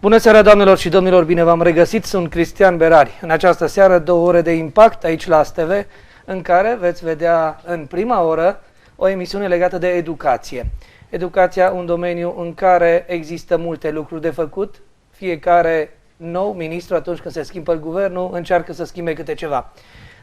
Bună seara, doamnelor și domnilor, bine v-am regăsit, sunt Cristian Berari. În această seară, 2 ore de impact aici la ASTV, în care veți vedea în prima oră o emisiune legată de educație. Educația, un domeniu în care există multe lucruri de făcut. Fiecare nou ministru, atunci când se schimbă guvernul, încearcă să schimbe câte ceva.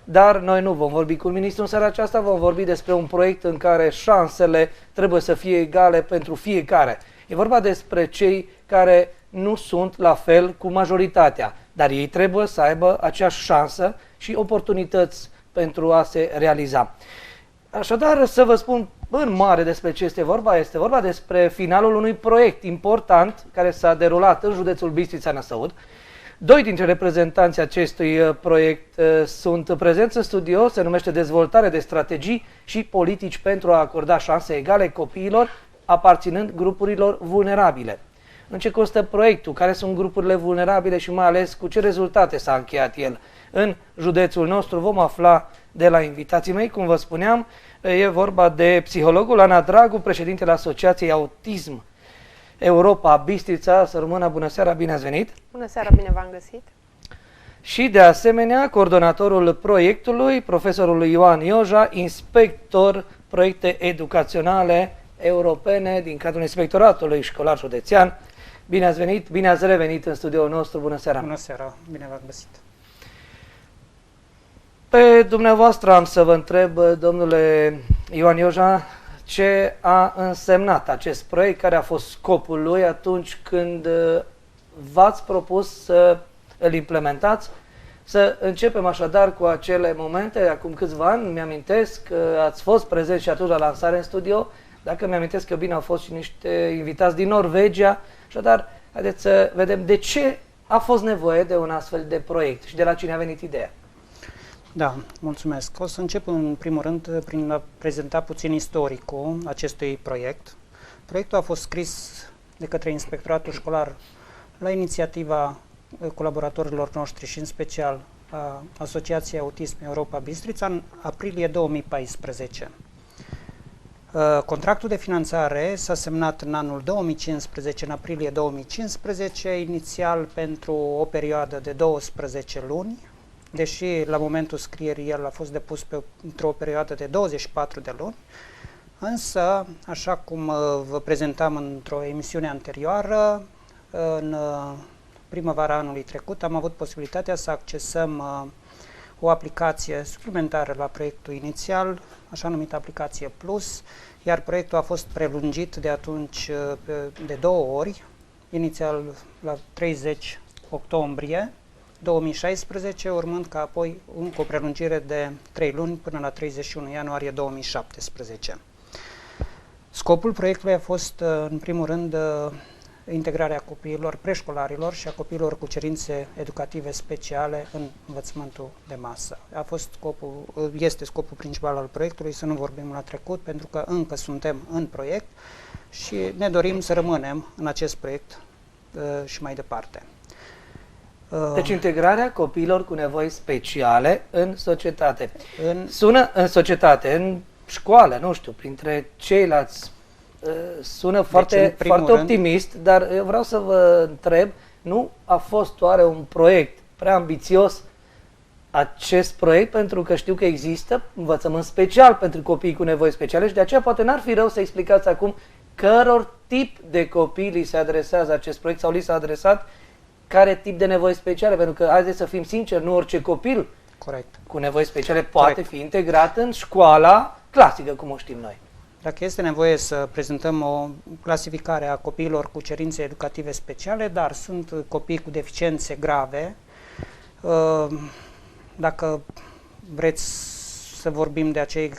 Dar noi nu vom vorbi cu ministrul în seara aceasta, vom vorbi despre un proiect în care șansele trebuie să fie egale pentru fiecare. E vorba despre cei care nu sunt la fel cu majoritatea, dar ei trebuie să aibă aceeași șansă și oportunități pentru a se realiza. Așadar, să vă spun în mare despre ce este vorba despre finalul unui proiect important care s-a derulat în județul Bistrița-Năsăud. Doi dintre reprezentanții acestui proiect sunt prezenți în studio, se numește Dezvoltare de strategii și politici pentru a acorda șanse egale copiilor aparținând grupurilor vulnerabile. În ce constă proiectul, care sunt grupurile vulnerabile și mai ales cu ce rezultate s-a încheiat el în județul nostru, vom afla de la invitații mei. Cum vă spuneam, e vorba de psihologul Ana Dragu, președintele Asociației Autism Europa Bistrița. Să rămână, bună seara, bine ați venit! Bună seara, bine v-am găsit! Și de asemenea, coordonatorul proiectului, profesorul Ioan Ioja, inspector proiecte educaționale europene din cadrul Inspectoratului Școlar Județean. Bine ați venit, bine ați revenit în studioul nostru, bună seara! Bună seara, bine v-am găsit! Pe dumneavoastră am să vă întreb, domnule Ioan Ioja, ce a însemnat acest proiect, care a fost scopul lui atunci când v-ați propus să îl implementați. Să începem așadar cu acele momente, acum câțiva ani, mi-amintesc că ați fost prezent și atunci la lansare în studio, dacă mi-amintesc eu bine, au fost și niște invitați din Norvegia, așadar, haideți să vedem de ce a fost nevoie de un astfel de proiect și de la cine a venit ideea. Da, mulțumesc. O să încep în primul rând prin a prezenta puțin istoricul acestui proiect. Proiectul a fost scris de către Inspectoratul Școlar la inițiativa colaboratorilor noștri și în special a Asociației Autism Europa Bistrița în aprilie 2014. Contractul de finanțare s-a semnat în anul 2015, în aprilie 2015, inițial pentru o perioadă de 12 luni, deși la momentul scrierii el a fost depus într-o perioadă de 24 de luni, însă, așa cum vă prezentam într-o emisiune anterioară, în primăvara anului trecut am avut posibilitatea să accesăm o aplicație suplimentară la proiectul inițial, așa numită aplicație Plus, iar proiectul a fost prelungit de atunci de 2 ori, inițial la 30 octombrie 2016, urmând ca apoi încă o prelungire de 3 luni până la 31 ianuarie 2017. Scopul proiectului a fost, în primul rând, integrarea copiilor preșcolarilor și a copiilor cu cerințe educative speciale în învățământul de masă. Este scopul principal al proiectului, să nu vorbim la trecut, pentru că încă suntem în proiect și ne dorim să rămânem în acest proiect și mai departe. Deci integrarea copiilor cu nevoi speciale în societate. Sună în societate, în școală, nu știu, printre ceilalți. Sună foarte optimist, dar eu vreau să vă întreb, nu a fost oare un proiect prea ambițios acest proiect, pentru că știu că există învățământ special pentru copiii cu nevoi speciale și de aceea poate n-ar fi rău să explicați acum căror tip de copii li se adresează acest proiect sau li s-a adresat, care tip de nevoi speciale, pentru că, haideți să fim sinceri, nu orice copil cu nevoi speciale poate fi integrat în școala clasică, cum o știm noi. Dacă este nevoie să prezentăm o clasificare a copiilor cu cerințe educative speciale, dar sunt copii cu deficiențe grave. Dacă vreți să vorbim de acei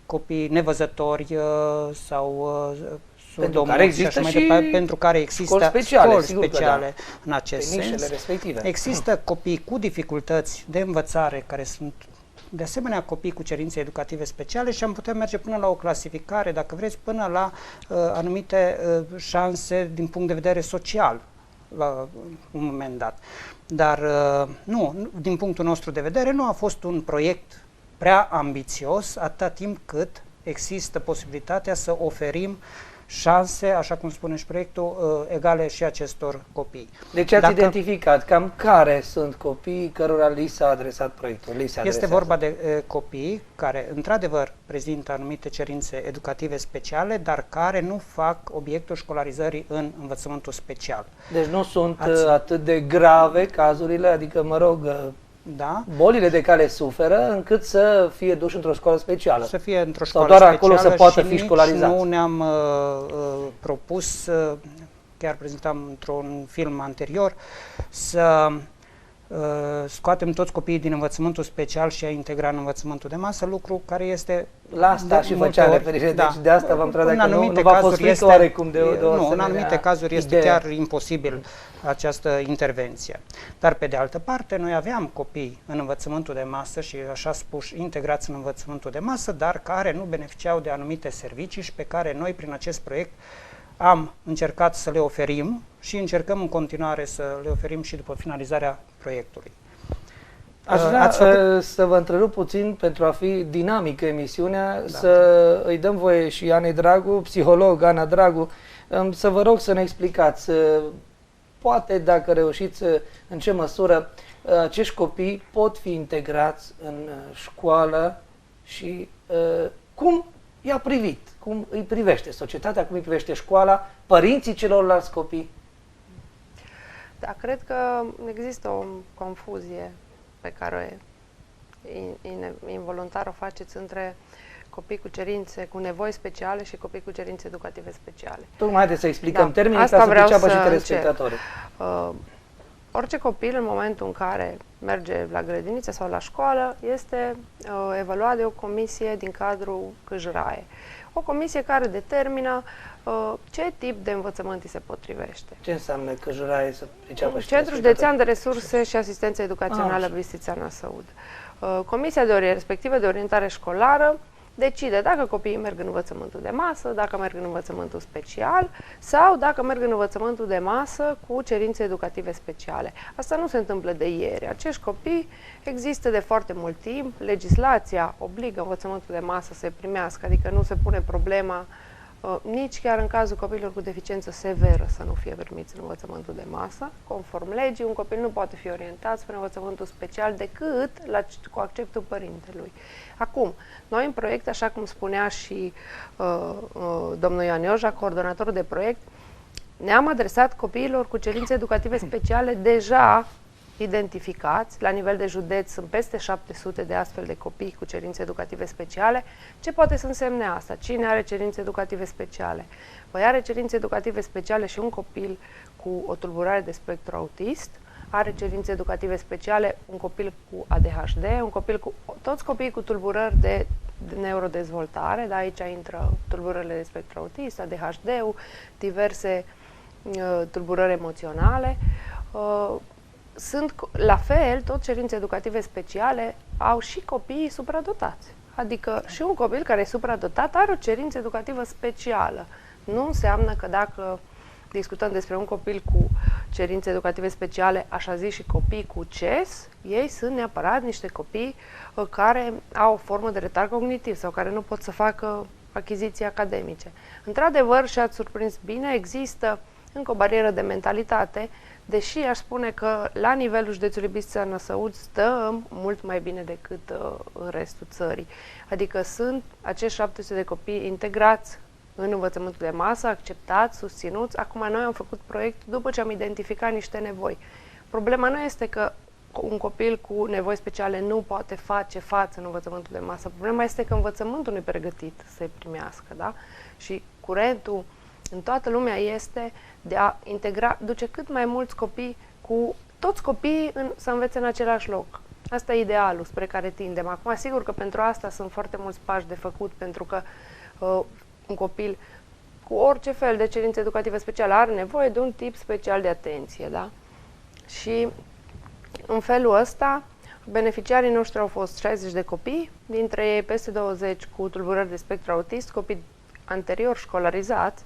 copii nevăzători sau pentru care există școli speciale în acest sens. Există copii cu dificultăți de învățare care sunt de asemenea copii cu cerințe educative speciale și am putea merge până la o clasificare, dacă vreți, până la anumite șanse din punct de vedere social la un moment dat. Dar nu, din punctul nostru de vedere, nu a fost un proiect prea ambițios atâta timp cât există posibilitatea să oferim șanse, așa cum spune și proiectul, egale și acestor copii. Deci ați identificat cam care sunt copiii cărora li s-a adresat proiectul? Este vorba de copii care, într-adevăr, prezintă anumite cerințe educative speciale, dar care nu fac obiectul școlarizării în învățământul special. Deci nu sunt atât de grave cazurile, adică, mă rog, bolile de care suferă, încât să fie duși într-o școală specială. Să fie într-o școală sau doar specială acolo să poată fi școlarizați. Nu ne-am propus, chiar prezentam într-un film anterior, să scoatem toți copiii din învățământul special și a integra în învățământul de masă, lucru care este... La asta și făcea referire, deci de asta v-am întrebat dacă nu v-a fost frică oarecum de o Nu, în anumite cazuri este chiar imposibil această intervenție. Dar pe de altă parte, noi aveam copii în învățământul de masă și așa spus integrați în învățământul de masă, dar care nu beneficiau de anumite servicii și pe care noi prin acest proiect am încercat să le oferim și încercăm în continuare să le oferim și după finalizarea proiectului. Aș vrea să vă întrerup puțin pentru a fi dinamică emisiunea, să îi dăm voie și Anei Dragu, psiholog Ana Dragu, să vă rog să ne explicați, poate dacă reușiți, în ce măsură acești copii pot fi integrați în școală și cum i-a privit, cum îi privește societatea, cum îi privește școala, părinții celorlalți copii? Da, cred că există o confuzie pe care involuntar o faceți între copii cu cerințe, cu nevoi speciale și copii cu cerințe educative speciale. Tocmai haideți să explicăm termenii ca să priceapă și telespectatorii. Orice copil, în momentul în care merge la grădiniță sau la școală, este evaluat de o comisie din cadrul CJRAE. O comisie care determină ce tip de învățământ îi se potrivește. Ce înseamnă CJRAE, să priceapă și Centrul Județean de Resurse și Asistență Educațională Bistrița Năsăud. Comisia respectivă de orientare școlară decide dacă copiii merg în învățământul de masă, dacă merg în învățământul special sau dacă merg în învățământul de masă cu cerințe educative speciale. Asta nu se întâmplă de ieri. Acești copii există de foarte mult timp. Legislația obligă învățământul de masă să se primească, adică nu se pune problema nici chiar în cazul copiilor cu deficiență severă să nu fie primiți în învățământul de masă. Conform legii, un copil nu poate fi orientat spre învățământul special decât cu acceptul părintelui. Acum, noi în proiect, așa cum spunea și domnul Ioan Ioja, coordonatorul de proiect, ne-am adresat copiilor cu cerințe educative speciale deja identificați. La nivel de județ sunt peste 700 de astfel de copii cu cerințe educative speciale. Ce poate să însemne asta? Cine are cerințe educative speciale? Păi are cerințe educative speciale și un copil cu o tulburare de spectru autist, are cerințe educative speciale un copil cu ADHD, toți copiii cu tulburări de neurodezvoltare, da, aici intră tulburările de spectru autist, ADHD-ul, diverse tulburări emoționale. Sunt la fel, tot cerințe educative speciale au și copiii supradotați. Adică și un copil care e supradotat are o cerință educativă specială. Nu înseamnă că dacă discutăm despre un copil cu cerințe educative speciale, așa zis, și copii cu CES, ei sunt neapărat niște copii care au o formă de retard cognitiv sau care nu pot să facă achiziții academice. Într-adevăr, și ați surprins bine, există încă o barieră de mentalitate, deși aș spune că la nivelul județului Bistrița Năsăud stăm mult mai bine decât în restul țării. Adică sunt acești 700 de copii integrați în învățământul de masă, acceptați, susținuți. Acum noi am făcut proiect după ce am identificat niște nevoi. Problema nu este că un copil cu nevoi speciale nu poate face față în învățământul de masă. Problema este că învățământul nu e pregătit să-i primească, da? Și curentul în toată lumea este de a integra, duce cât mai mulți copii cu toți copiii să învețe în același loc. Asta e idealul spre care tindem. Acum, sigur că pentru asta sunt foarte mulți pași de făcut, pentru că un copil cu orice fel de cerințe educative speciale are nevoie de un tip special de atenție, da? Și în felul ăsta, beneficiarii noștri au fost 60 de copii, dintre ei peste 20 cu tulburări de spectru autist, copii anterior școlarizați.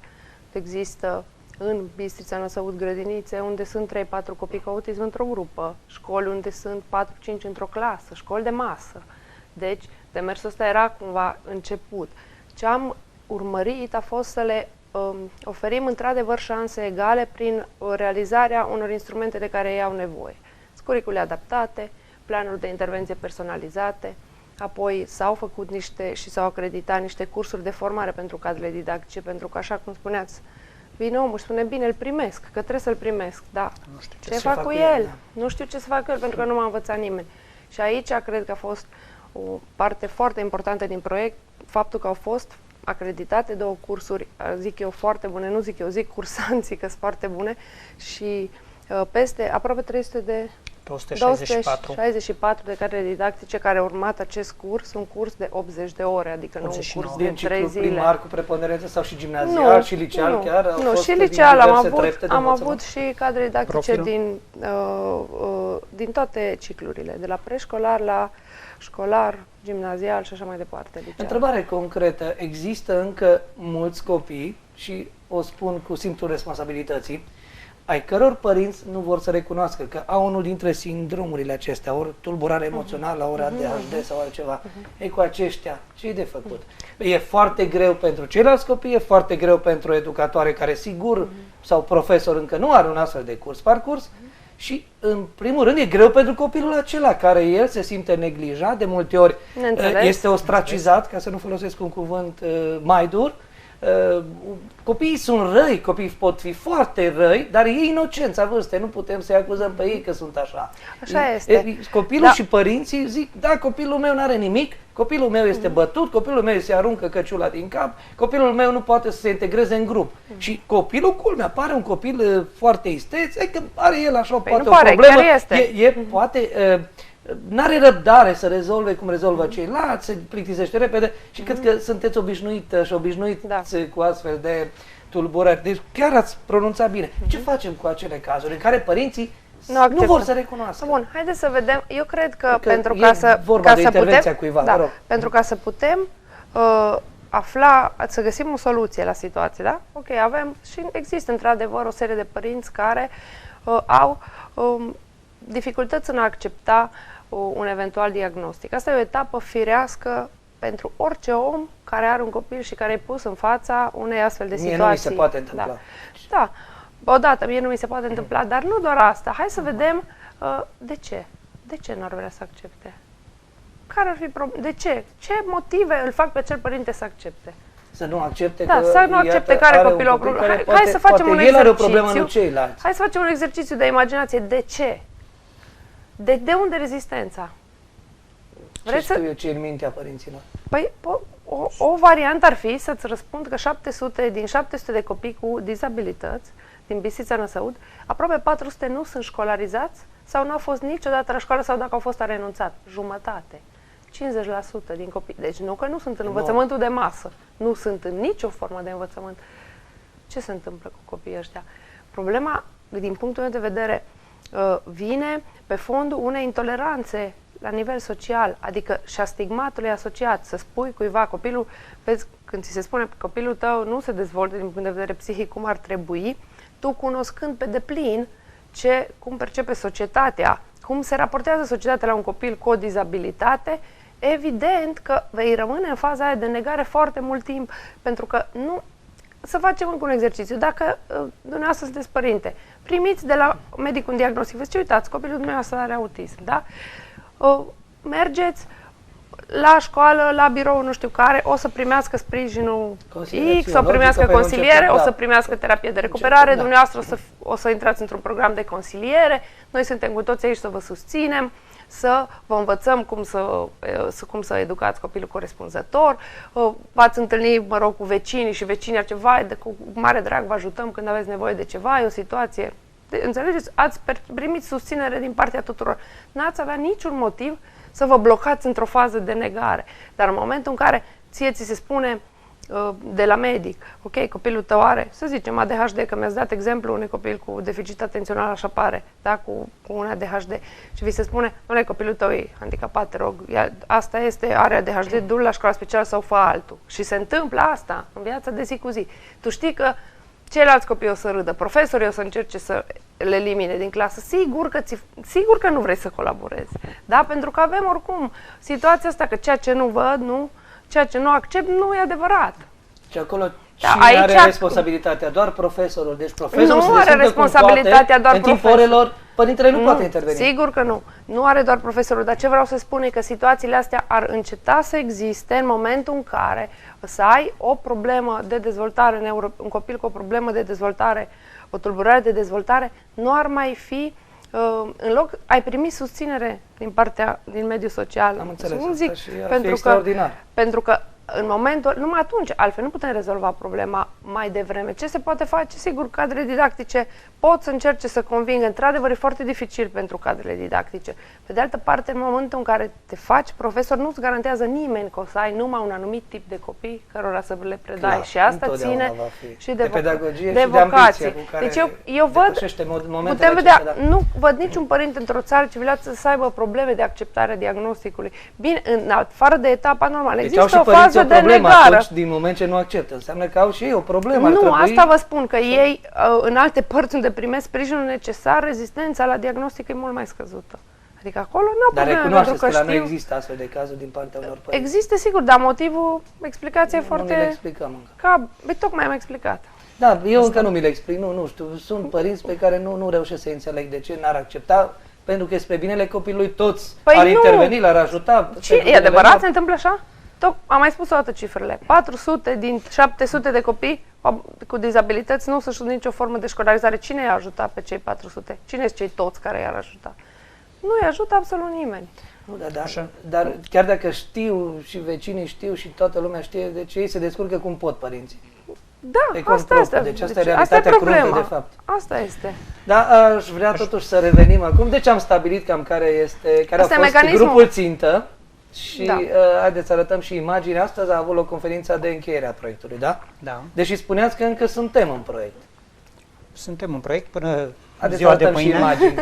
Există în Bistrița Năsăud grădinițe unde sunt 3-4 copii cu autism într-o grupă, școli unde sunt 4-5 într-o clasă, școli de masă. Deci, demersul ăsta era cumva început. Ce am urmărit a fost să le oferim într-adevăr șanse egale prin realizarea unor instrumente de care ei au nevoie. Curicule adaptate, planuri de intervenție personalizate, apoi s-au făcut și s-au acreditat niște cursuri de formare pentru cadrele didactice, pentru că, așa cum spuneați, vine omul și spune, bine, îl primesc, că trebuie să-l primesc, da. Nu știu Ce fac cu el? Da. Nu știu ce să fac cu el, pentru că nu m-a învățat nimeni. Și aici cred că a fost o parte foarte importantă din proiect, faptul că au fost acreditate 2 cursuri, zic eu, foarte bune, nu zic eu, zic cursanții că sunt foarte bune și peste aproape 300 de 264 de cadre didactice care au urmat acest curs, un curs de 80 de ore, adică nu un curs de 3 zile. Primar cu preponderență sau și gimnazial și liceal chiar? Au fost și liceal am avut și cadre didactice din toate ciclurile, de la preșcolar la școlar, gimnazial și așa mai departe. Liceal. Întrebare concretă. Există încă mulți copii, și o spun cu simțul responsabilității, ai căror părinți nu vor să recunoască că au unul dintre sindromurile acestea, ori tulburare emoțională, ori ADHD sau altceva. Ei, cu aceștia, ce e de făcut? E foarte greu pentru ceilalți copii, e foarte greu pentru educatoare care, sigur, sau profesor încă nu are un astfel de curs parcurs, și, în primul rând, e greu pentru copilul acela care el se simte neglijat, de multe ori este ostracizat, ca să nu folosesc un cuvânt mai dur. Copiii sunt răi, copiii pot fi foarte răi, dar e inocența vârstei, nu putem să-i acuzăm pe ei că sunt așa. Așa este. Copilul și părinții zic, da, copilul meu n-are nimic, copilul meu este bătut, copilul meu se aruncă căciula din cap, copilul meu nu poate să se integreze în grup. Și copilul, culmea, pare un copil foarte isteț, că are el așa poate o problemă, poate... n-are răbdare să rezolve cum rezolvă ceilalți, se plictisește repede și cred că sunteți obișnuită și obișnuiți cu astfel de tulburări. Deci chiar ați pronunțat bine. Ce facem cu acele cazuri în care părinții nu vor să recunoască? Bun, haideți să vedem. Eu cred că pentru ca să putem să găsim o soluție la situație, da? Ok, avem și există într-adevăr o serie de părinți care au dificultăți în a accepta un eventual diagnostic. Asta e o etapă firească pentru orice om care are un copil și care e pus în fața unei astfel de situații. Mie nu mi se poate întâmpla. Da. Odată, mie nu mi se poate întâmpla, dar nu doar asta. Hai să vedem de ce. De ce n-ar vrea să accepte? Care ar fi de ce? Ce motive îl fac pe acel părinte să accepte? Să nu accepte să nu accepte care copilul. Hai să facem un exercițiu. El are o problemă, nu ceilalți. Hai să facem un exercițiu de imaginație. De ce? De unde rezistența? Vreți știu eu ce e în mintea părinților? Păi, o variantă ar fi să-ți răspund că din 700 de copii cu dizabilități din Bistrița Năsăud, aproape 400 nu sunt școlarizați sau nu au fost niciodată la școală sau dacă au fost a renunțat. Jumătate. 50% din copii. Deci nu că nu sunt în învățământul de masă. Nu sunt în nicio formă de învățământ. Ce se întâmplă cu copiii ăștia? Problema, din punctul meu de vedere, vine pe fondul unei intoleranțe la nivel social, adică și a stigmatului asociat. Să spui cuiva, copilul, vezi, când ți se spune copilul tău nu se dezvoltă din punct de vedere psihic cum ar trebui, tu cunoscând pe deplin cum percepe societatea, cum se raportează societatea la un copil cu o dizabilitate, evident că vei rămâne în faza aia de negare foarte mult timp, pentru că nu... Să facem încă un exercițiu. Dacă dumneavoastră sunteți părinte, primiți de la medic un diagnostic, vă zice, uitați, copilul dumneavoastră are autism, da? Mergeți la școală, la birou, nu știu care, o să primească sprijinul X, o să primească consiliere, o să primească terapie de recuperare, dumneavoastră o să intrați într-un program de consiliere, noi suntem cu toți aici să vă susținem, să vă învățăm cum să educați copilul corespunzător, v-ați întâlni, mă rog, cu vecinii și vecinii ar ceva, cu mare drag vă ajutăm când aveți nevoie de ceva, e o situație. Înțelegeți? Ați primit susținere din partea tuturor. N-ați avea niciun motiv să vă blocați într-o fază de negare. Dar în momentul în care ție ți se spune de la medic, ok, copilul tău are, să zicem, ADHD, că mi-ați dat exemplu unui copil cu deficit atențional, așa pare, da, cu un ADHD, și vi se spune, nu, copilul tău e handicapat, te rog, asta este, are ADHD, du-l la școala specială sau fă altul. Și se întâmplă asta în viața de zi cu zi. Tu știi că ceilalți copii o să râdă, profesorii o să încerce să le elimine din clasă. Sigur că nu vrei să colaborezi. Da? Pentru că avem oricum situația asta că ceea ce nu văd, ceea ce nu accept, nu e adevărat. Și acolo Da, și aici are responsabilitatea doar profesorul. Deci profesorul nu are responsabilitatea doar în timpul profesorul. orelor, părintele nu poate interveni. Sigur că nu. Nu are doar profesorul, dar ce vreau să spun e că situațiile astea ar înceta să existe în momentul în care să ai o problemă de dezvoltare, un copil cu o problemă de dezvoltare, o tulburare de dezvoltare, nu ar mai fi, în loc, ai primit susținere din mediul social. Am înțeles, nu zic, și ar fi extraordinar. pentru că în momentul, numai atunci, altfel nu putem rezolva problema mai devreme. Ce se poate face? Sigur, cadrele didactice pot să încerce să convingă. Într-adevăr, e foarte dificil pentru cadrele didactice. Pe de altă parte, în momentul în care te faci profesor, nu-ți garantează nimeni că o să ai numai un anumit tip de copii cărora să le predai. Clar, și asta ține și de pedagogie și de vocație. ambiție cu care deci eu văd, putem vedea, nu văd niciun părinte într-o țară civilizație să aibă probleme de acceptare a diagnosticului. Bine, în afară de etapa normală, deci există o fază de problemă negare. atunci, din moment ce nu acceptă. Înseamnă că au și ei o problemă. Nu, asta vă spun, că ei, în alte părți unde primesc sprijinul necesar, rezistența la diagnostic e mult mai scăzută. Adică acolo nu au Dar probleme, recunoașteți pentru că că la noi există astfel de cazuri din partea unor părinți. Există, sigur, dar motivul, explicația e Nu foarte... ne le explicăm încă. Tocmai am explicat. Da, eu încă nu mi le explic, nu știu. Sunt părinți pe care nu reușesc să înțeleg de ce n-ar accepta, pentru că spre binele copilului toți ar interveni, l-ar ajuta. E adevărat, se întâmplă așa? Am mai spus o dată cifrele. 400 din 700 de copii cu dizabilități nu sunt nicio formă de școlarizare. Cine i-a ajutat pe cei 400? Cine sunt cei toți care i-ar ajuta? Nu i-a ajutat absolut nimeni. Nu, dar chiar dacă știu și vecinii știu și toată lumea știe, deci ei se descurcă cum pot părinții. Da, asta este. Deci asta e realitatea crudă, de fapt. Asta este. Da, aș vrea totuși să revenim acum. Deci am stabilit cam care a fost grupul țintă. Și haideți să arătăm și imaginea. Astăzi a avut o conferință de încheiere a proiectului, da? Da. Deși spuneați că încă suntem în proiect. Suntem în proiect până haideți ziua de mâine. Și imagini.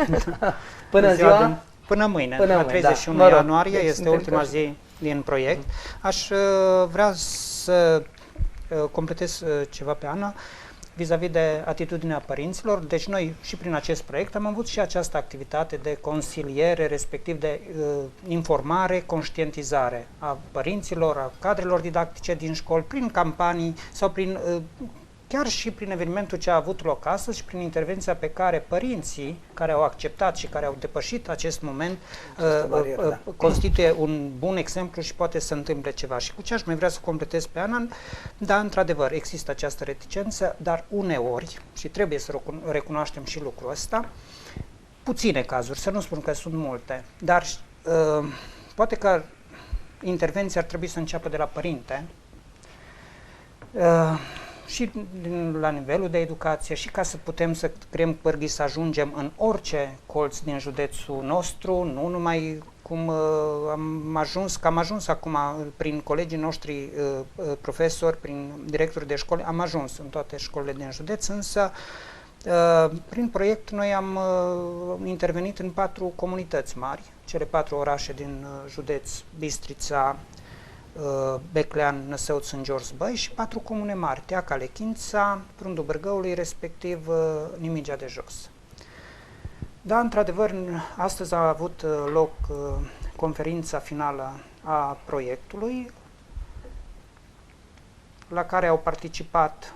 Până mâine, până 31 ianuarie, deci este ultima zi din proiect. Aș vrea să completez ceva pe Ana vis-a-vis de atitudinea părinților. Deci noi și prin acest proiect am avut și această activitate de consiliere, respectiv de informare, conștientizare a părinților, a cadrelor didactice din școli, prin campanii sau chiar și prin evenimentul ce a avut loc astăzi și prin intervenția pe care părinții care au acceptat și care au depășit acest moment constituie un bun exemplu și poate să întâmple ceva. Și cu ce aș mai vrea să completez pe Ana, da, într-adevăr, există această reticență, dar uneori, și trebuie să recunoaștem și lucrul ăsta, puține cazuri, să nu spun că sunt multe, dar poate că intervenția ar trebui să înceapă de la părinte, și la nivelul de educație și ca să putem să creăm pârghii să ajungem în orice colț din județul nostru, nu numai cum am ajuns acum prin colegii noștri profesori, prin directori de școli, am ajuns în toate școlile din județ, însă prin proiect noi am intervenit în 4 comunități mari, cele 4 orașe din județ, Bistrița, Beclean, Năsăud, Sânt George, Băi și 4 comune mari, Teaca, Lechința, Prundul Bărgăului, respectiv Nimigea de Jos. Da, într-adevăr, astăzi a avut loc conferința finală a proiectului, la care au participat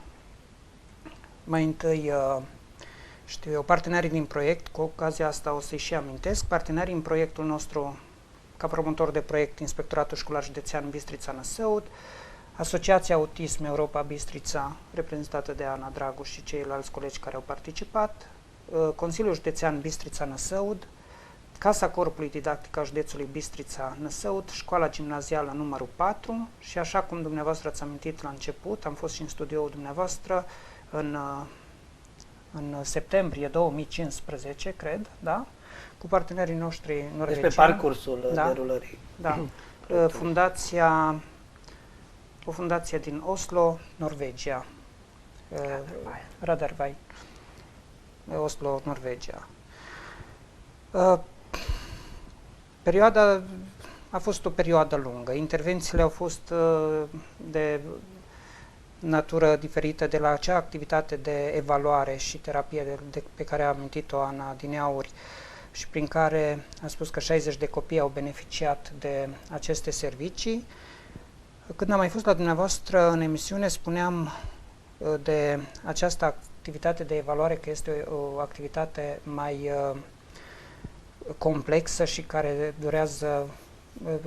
mai întâi partenerii din proiect, cu ocazia asta o să-i și amintesc, partenerii în proiectul nostru ca promotor de proiect Inspectoratul Școlar Județean Bistrița Năsăud, Asociația Autism Europa Bistrița, reprezentată de Ana Dragu și ceilalți colegi care au participat, Consiliul Județean Bistrița Năsăud, Casa Corpului Didactic a Județului Bistrița Năsăud, Școala Gimnazială numărul 4 și așa cum dumneavoastră ați amintit la început, am fost și în studioul dumneavoastră în septembrie 2015, cred, da? Cu partenerii noștri norvegieni. Deci pe parcursul derulării. Da. O fundație din Oslo, Norvegia. Radarvai. Oslo, Norvegia. Perioada a fost o perioadă lungă. Intervențiile au fost de natură diferită de la acea activitate de evaluare și terapie pe care a amintit-o Ana adineauri, și prin care a spus că 60 de copii au beneficiat de aceste servicii. Când am mai fost la dumneavoastră în emisiune, spuneam de această activitate de evaluare, că este o activitate mai complexă și care durează,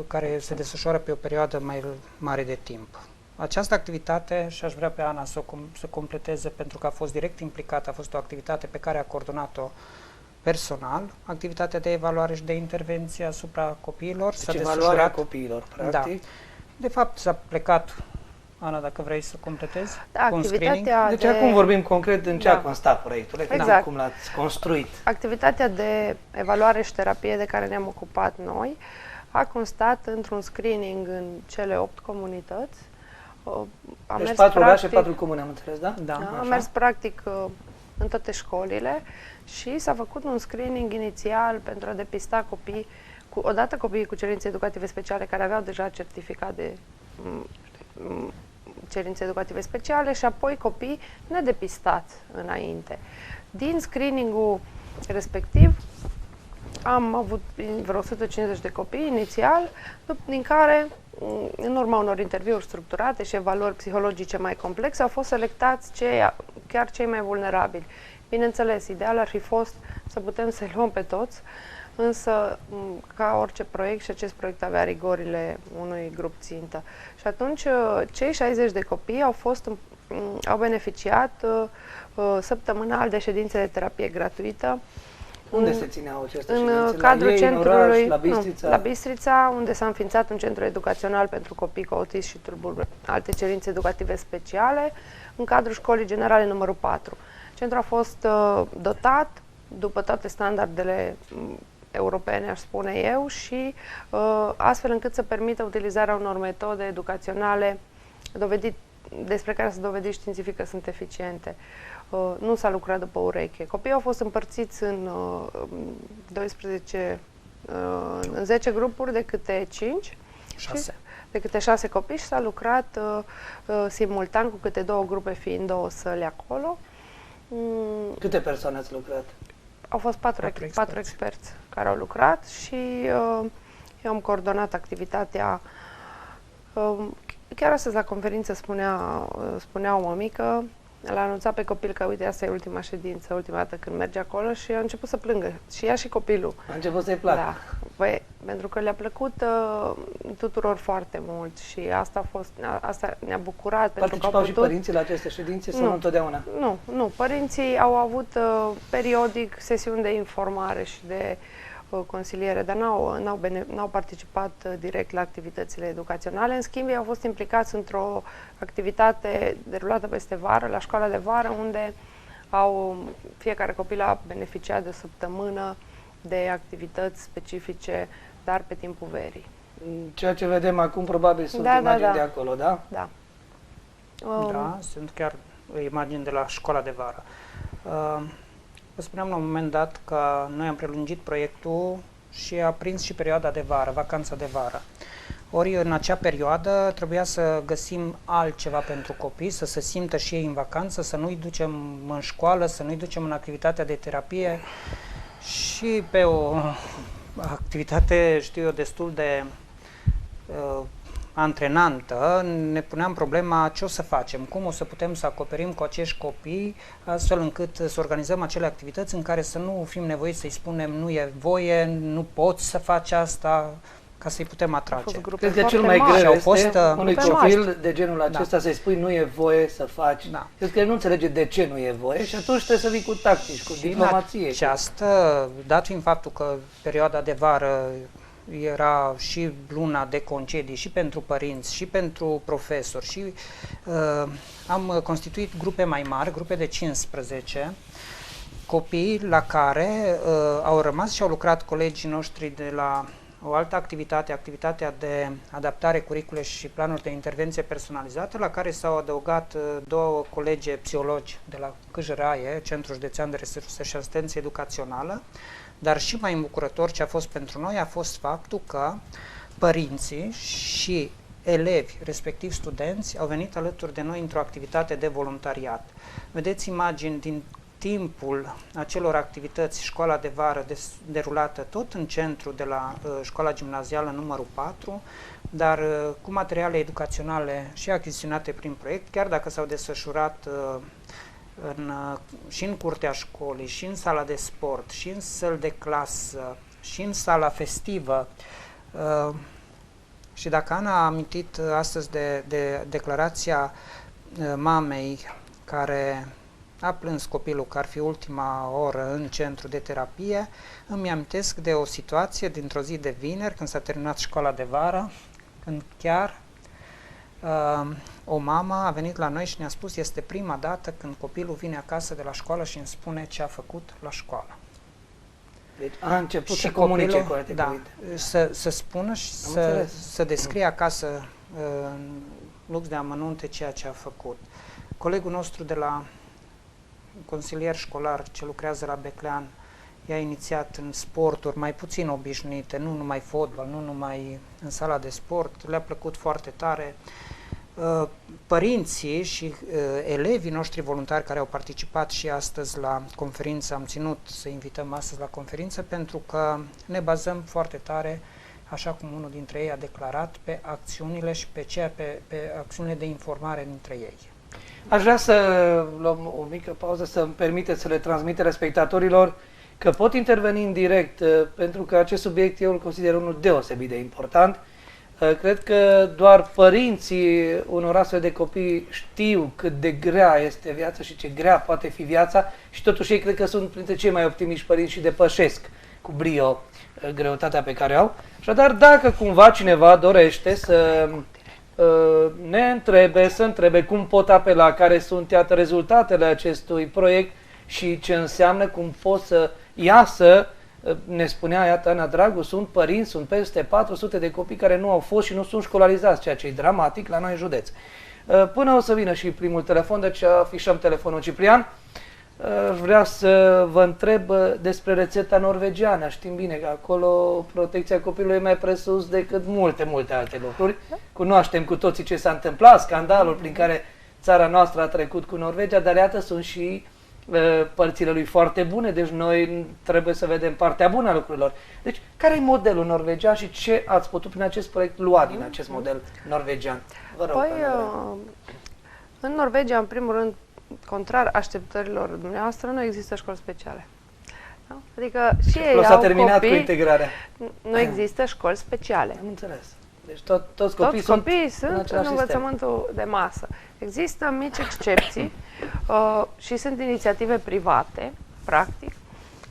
care se desfășoară pe o perioadă mai mare de timp. Această activitate, și aș vrea pe Ana să completeze, pentru că a fost direct implicată, a fost o activitate pe care a coordonat-o personal, activitatea de evaluare și de intervenție asupra copiilor. Deci evaluarea copiilor, practic. Da. De fapt, s-a plecat, Ana, dacă vrei să completezi, Da, cu un screening. Deci acum vorbim concret în ce a constat proiectul, Exact. cum l-ați construit. Activitatea de evaluare și terapie de care ne-am ocupat noi a constat într-un screening în cele 8 comunități. Deci 4 orașe, 4 comune, am înțeles, da? Da. Am mers practic în toate școlile și s-a făcut un screening inițial pentru a depista copii, odată copiii cu cerințe educative speciale care aveau deja certificat de cerințe educative speciale și apoi copii nedepistați înainte. Din screening-ul respectiv am avut vreo 150 de copii inițial, din care, în urma unor interviuri structurate și evaluări psihologice mai complexe, au fost selectați chiar cei mai vulnerabili. Bineînțeles, ideal ar fi fost să putem să-i luăm pe toți, însă, ca orice proiect, și acest proiect avea rigorile unui grup țintă. Și atunci, cei 60 de copii au beneficiat săptămânal de ședințe de terapie gratuită. Unde se țineau aceste în ședințe? cadrul centrului, la Bistrița? la Bistrița, unde s-a înființat un centru educațional pentru copii cu autism și alte cerințe educative speciale, în cadrul școlii generale numărul 4. Centrul a fost dotat după toate standardele europene, aș spune eu, și astfel încât să permită utilizarea unor metode educaționale despre care s-a dovedit științific că sunt eficiente. Nu s-a lucrat după ureche. Copiii au fost împărțiți în 10 grupuri de câte 5. 6. De câte 6 copii și s-a lucrat simultan cu câte 2 grupe fiind 2 săli acolo. Câte persoane ați lucrat? Au fost 4 experți care au lucrat și eu am coordonat activitatea. Chiar astăzi la conferință spunea o mămică, l-a anunțat pe copil că uite, asta e ultima ședință, ultima dată când merge acolo, și a început să plângă. Și ea și copilul. A început să-i placă. Da. Păi, pentru că le-a plăcut tuturor foarte mult și asta ne-a bucurat. Participau și părinții la aceste ședințe sau nu întotdeauna? Nu. Părinții au avut periodic sesiuni de informare și de consiliere, dar n-au participat direct la activitățile educaționale. În schimb, ei au fost implicați într-o activitate derulată peste vară, la școala de vară, unde fiecare copil a beneficiat de o săptămână de activități specifice, dar pe timpul verii. Ceea ce vedem acum probabil sunt imagini de acolo, da? Da. Da, sunt chiar imagini de la școala de vară. Vă spuneam la un moment dat că noi am prelungit proiectul și a prins și perioada de vară, vacanța de vară. Ori în acea perioadă trebuia să găsim altceva pentru copii, să se simtă și ei în vacanță, să nu-i ducem în școală, să nu-i ducem în activitatea de terapie și pe o activitate, știu eu, destul de antrenantă, ne puneam problema ce o să facem, cum o să putem să acoperim cu acești copii, astfel încât să organizăm acele activități în care să nu fim nevoiți să-i spunem nu e voie, nu poți să faci asta, ca să-i putem atrage. Cred că cel mai greu este unui copil de genul acesta să-i spui nu e voie să faci. Cred că el nu înțelege de ce nu e voie și atunci trebuie să vii cu tactici, cu diplomație. Și asta, dat fiind faptul că perioada de vară era și luna de concedii și pentru părinți și pentru profesori și am constituit grupe mai mari, grupe de 15 copii la care au rămas și au lucrat colegii noștri de la o altă activitate, activitatea de adaptare curicule și planuri de intervenție personalizată, la care s-au adăugat 2 colege psihologi de la Câjăraie, Centrul Județean de Resurse și Asistență Educațională, dar și mai îmbucurător ce a fost pentru noi a fost faptul că părinții și elevi, respectiv studenți, au venit alături de noi într-o activitate de voluntariat. Vedeți imagini din timpul acelor activități școala de vară derulată tot în centru de la școala gimnazială numărul 4, dar cu materiale educaționale și achiziționate prin proiect, chiar dacă s-au desfășurat și în curtea școlii, și în sala de sport, și în săli de clasă, și în sala festivă. Și dacă Ana a amintit astăzi de declarația mamei care a plâns copilul că ar fi ultima oră în centru de terapie, îmi amintesc de o situație dintr-o zi de vineri, când s-a terminat școala de vară, când chiar o mamă a venit la noi și ne-a spus: este prima dată când copilul vine acasă de la școală și îmi spune ce a făcut la școală. Deci a început Și să comunice copilul, cu alte da, cuvinte. să spună și să descrie acasă în lux de amănunte ceea ce a făcut. Colegul nostru de la consilier școlar ce lucrează la Beclean i-a inițiat în sporturi mai puțin obișnuite, nu numai fotbal, nu numai în sala de sport, le-a plăcut foarte tare. Părinții și elevii noștri voluntari care au participat și astăzi la conferință, am ținut să invităm astăzi la conferință pentru că ne bazăm foarte tare, așa cum unul dintre ei a declarat, pe acțiunile și pe acțiunile de informare dintre ei. Aș vrea să luăm o mică pauză, să-mi permiteți să le transmit telespectatorilor că pot interveni în direct, pentru că acest subiect eu îl consider unul deosebit de important. Cred că doar părinții unor astfel de copii știu cât de grea este viața și ce grea poate fi viața și totuși ei cred că sunt printre cei mai optimiști părinți și depășesc cu brio greutatea pe care o au. Așadar, dacă cumva cineva dorește să să întrebe cum pot apela, care sunt, iată, rezultatele acestui proiect și ce înseamnă, cum pot să iasă, ne spunea, iată, Ana Dragu, sunt părinți, sunt peste 400 de copii care nu au fost și nu sunt școlarizați, ceea ce e dramatic la noi în județ. Până o să vină și primul telefon, deci afișăm telefonul. Ciprian, vreau să vă întreb despre rețeta norvegiană. Știm bine că acolo protecția copilului e mai presus decât multe alte lucruri. Cunoaștem cu toții ce s-a întâmplat, scandalul prin care țara noastră a trecut cu Norvegia, dar iată sunt și părțile lui foarte bune, deci noi trebuie să vedem partea bună a lucrurilor. Deci, care e modelul norvegian și ce ați putut prin acest proiect lua din acest model norvegian? Vă rog, în Norvegia, în primul rând, contrar așteptărilor dumneavoastră, nu există școli speciale. Da? Adică și ei s-a au terminat copii, cu integrarea. nu există școli speciale. Am înțeles. Deci toți copiii sunt în învățământul de masă. Există mici excepții și sunt inițiative private, practic,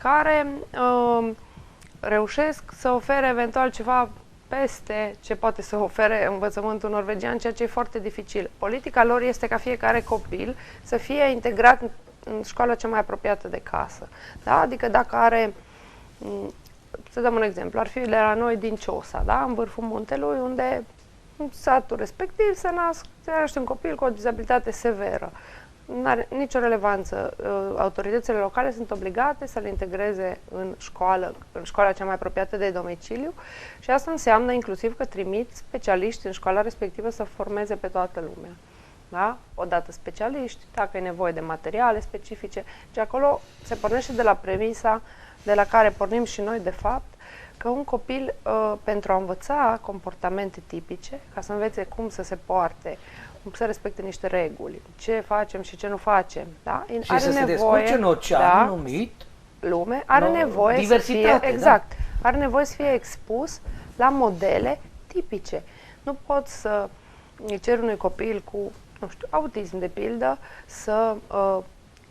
care reușesc să ofere eventual ceva peste ce poate să ofere învățământul norvegian, ceea ce e foarte dificil. Politica lor este ca fiecare copil să fie integrat în școala cea mai apropiată de casă. Da? Adică dacă are, să dăm un exemplu, ar fi de la noi din Ciosa, da? În vârful muntelui, unde în satul respectiv se naște un copil cu o dizabilitate severă. Nu are nicio relevanță. Autoritățile locale sunt obligate să le integreze în școala cea mai apropiată de domiciliu și asta înseamnă inclusiv că trimit specialiști în școala respectivă să formeze pe toată lumea. Da? Odată specialiști, dacă e nevoie de materiale specifice. Și acolo se pornește de la premisa de la care pornim și noi, de fapt, că un copil, pentru a învăța comportamente tipice, ca să învețe cum să se poarte, cum să respecte niște reguli, ce facem și ce nu facem, da? Și are să se descurce în ocean numit lume, are nevoie să fie, exact, are nevoie să fie expus la modele tipice. Nu poți să ceri unui copil cu, nu știu, autism de pildă, să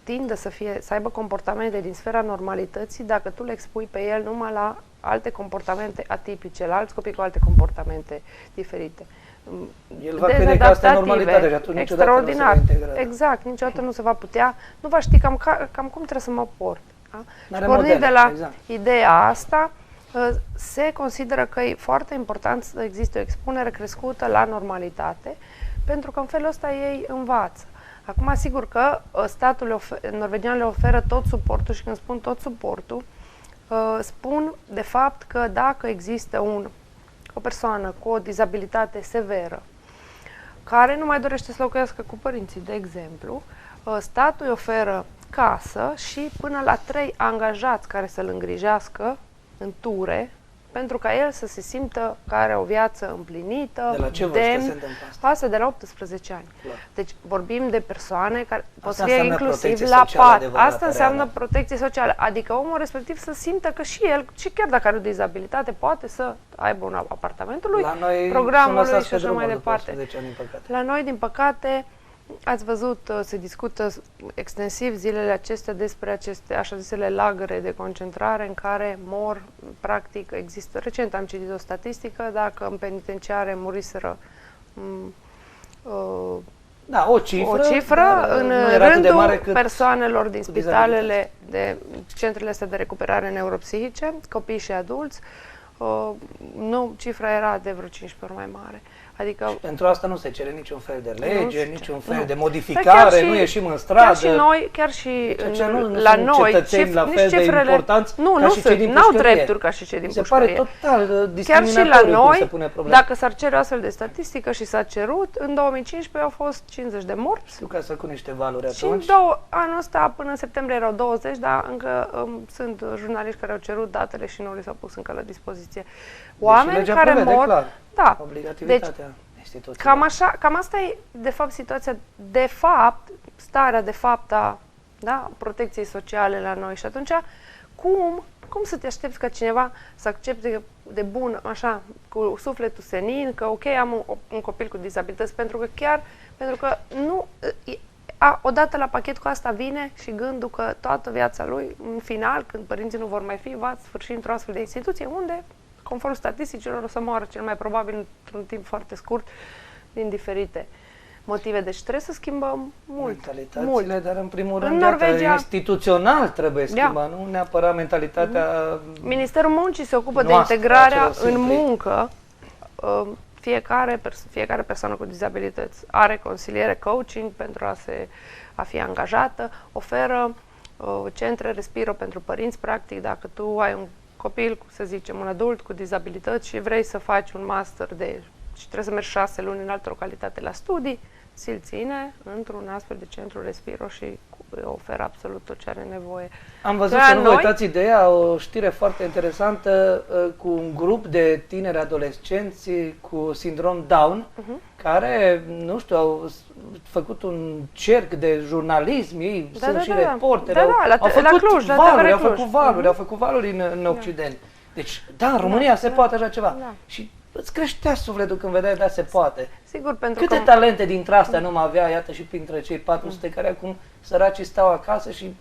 tindă să aibă comportamente din sfera normalității dacă tu le expui pe el numai la alte comportamente atipice, la alți copii cu alte comportamente diferite. El va crede că asta e normalitatea și atunci niciodată nu se va integra. Exact, niciodată nu se va putea, nu va ști cam cum trebuie să mă port. Da? Și pornind de la ideea asta, se consideră că e foarte important să existe o expunere crescută la normalitate, pentru că în felul ăsta ei învață. Acum, sigur că statul norvegian le oferă tot suportul și când spun tot suportul, spun de fapt că dacă există o persoană cu o dizabilitate severă care nu mai dorește să locuiască cu părinții, de exemplu, statul îi oferă casă și până la 3 angajați care să-l îngrijească în ture, pentru ca el să se simtă că are o viață împlinită, De la ce vârstă se întâmplă asta? Asta de la 18 ani. Clar. Deci vorbim de persoane care pot Asta să fie înseamnă inclusiv protecție la socială pat. adevărată, Asta înseamnă reală. protecție socială. Adică omul respectiv să simtă că și el, și chiar dacă are o dizabilitate, poate să aibă un apartamentul lui, La noi programul sunt lui și lăsați pe așa mai drumul după departe. 11 ani, în păcate. La noi, din păcate, ați văzut, se discută extensiv zilele acestea despre aceste așa zisele lagăre de concentrare în care mor, practic, există. Recent am citit o statistică, dacă în penitenciare muriseră Da, o cifră, dar în nu era atât de rândul mare cât persoanelor din cu spitalele, de centrele astea de recuperare neuropsihice, copii și adulți, nu, cifra era de vreo 15 ori mai mare. Adică pentru asta nu se cere niciun fel de lege, niciun fel de Chiar modificare, și- nu ieșim în stradă. chiar și noi, chiar și Ceea ce nu la sunt noi, cetățeni la nici fel de cifrele, importanți nu, ca nu și cei sunt, din n-au pușcărie. drepturi ca și cei din Mi se pare pușcărie. total Chiar discriminatoriu și la cum se noi, pune problema. dacă s-ar cere o astfel de statistică și s-a cerut, în 2015 au fost 50 de morți. Știu că ați făcut niște valuri Și în atunci. anul ăsta, până în septembrie, erau 20, dar încă sunt jurnaliști care au cerut datele și nu li s-au pus încă la dispoziție. Oameni legea care prevede, mor, clar, da, obligativitatea instituției. cam așa, cam asta e, de fapt, situația, de fapt, starea de fapt a, da, protecției sociale la noi. Și atunci, cum să te aștepți ca cineva să accepte de bun, așa, cu sufletul senin, că ok, am un copil cu dizabilități, pentru că nu, odată la pachet cu asta vine și gândul că toată viața lui, în final, când părinții nu vor mai fi, va sfârși într-o astfel de instituție, unde, conform statisticilor, o să moară cel mai probabil într-un timp foarte scurt, din diferite motive. Deci trebuie să schimbăm mentalitățile, dar în primul În rând, Norvegia- instituțional trebuie schimbat, nu neapărat mentalitatea. Ministerul Muncii se ocupă de noastră, integrarea a celor în simpli. muncă. Fiecare persoană cu dizabilități are consiliere, coaching pentru a fi angajată, oferă centre Respiro pentru părinți, practic, dacă tu ai un copil, să zicem, un adult cu dizabilități și vrei să faci un master și trebuie să mergi 6 luni în altă localitate la studii, ți-l ține într-un astfel de centru Respiro și oferă absolut tot ce are nevoie. Am văzut, La să nu vă noi- uitați ideea, o știre foarte interesantă cu un grup de tineri adolescenți cu sindrom Down, care, nu știu, au făcut un cerc de jurnalism, ei Da, sunt da, și da. reporteri, Da, da, au la făcut Cluj, la valuri, TVR au făcut Cluj. valuri, au făcut valuri în Occident. Deci, da, în România se poate așa ceva. Da. Și îți creștea sufletul când vedeai, da, se poate. Sigur, pentru Câte că talente dintre astea nu mai avea, iată, și printre cei 400 care acum săracii stau acasă și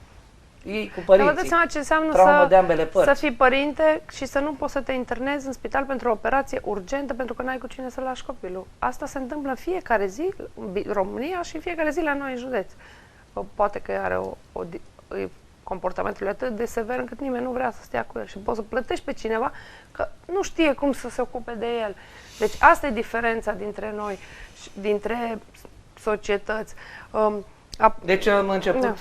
ei cu Dar vă dați părinții. seama ce înseamnă Traumă de ambele să părți. fii părinte și să nu poți să te internezi în spital pentru o operație urgentă pentru că n-ai cu cine să lași copilul. Asta se întâmplă în fiecare zi în România și în fiecare zi la noi în județ. Poate că are comportamentul atât de sever încât nimeni nu vrea să stea cu el și poți să plătești pe cineva că nu știe cum să se ocupe de el. Deci asta e diferența dintre noi, dintre societăți. Deci am început